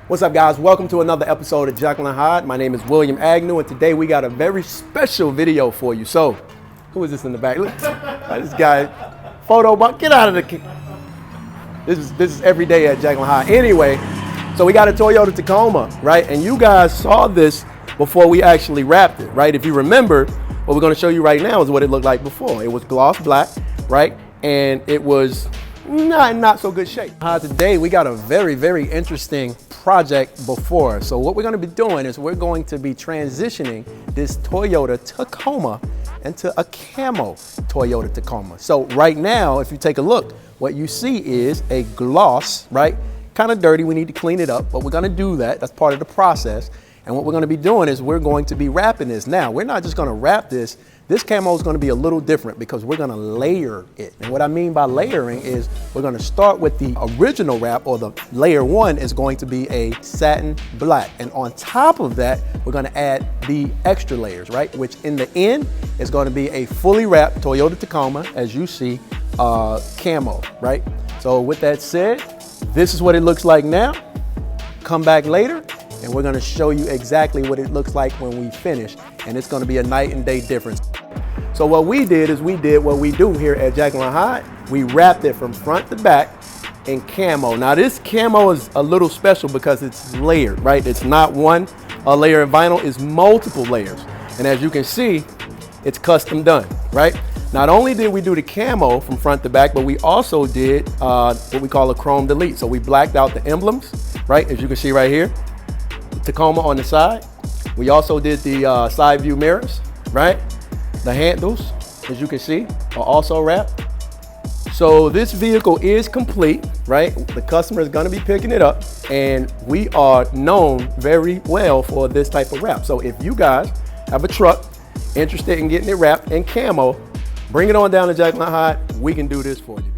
What's up, guys? Welcome to another episode of Jekyll and Hydes. My name is William Agnew, and today we got a very special video for you. So, who is this in the back? Look, this guy, photo box. Get out of the. This is every day at Jekyll and Hydes. Anyway, so we got a Toyota Tacoma, right? And you guys saw this before we actually wrapped it, right? If you remember, what we're going to show you right now is what it looked like before. It was gloss black, right? And it was not so good shape. Today we got a very interesting project before us. So what we're going to be doing is we're going to be transitioning this Toyota Tacoma into a camo Toyota Tacoma. So right now, if you take a look, what you see is a gloss, right? Kind of dirty. We need to clean it up, but we're going to do that. That's part of the process. And what we're going to be doing is we're going to be wrapping this. Now, we're not just going to wrap this. This camo is going to be a little different because we're going to layer it. And what I mean by layering is we're going to start with the original wrap, or the layer one is going to be a satin black. And on top of that, we're going to add the extra layers, right? Which in the end is going to be a fully wrapped Toyota Tacoma, as you see, camo, right? So with that said, this is what it looks like now. Come back later and we're going to show you exactly what it looks like when we finish. And it's going to be a night and day difference. So what we did is we did what we do here at Jekyll and Hydes. We wrapped it from front to back in camo. Now this camo is a little special because it's layered, right? It's not one layer of vinyl, it's multiple layers. And as you can see, it's custom done, right? Not only did we do the camo from front to back, but we also did what we call a chrome delete. So we blacked out the emblems, right? As you can see right here, the Tacoma on the side. We also did the side view mirrors, right? The handles, as you can see, are also wrapped. So this vehicle is complete, right? The customer is gonna be picking it up, and we are known very well for this type of wrap. So if you guys have a truck interested in getting it wrapped in camo, bring it on down to Jekyll and Hydes. We can do this for you.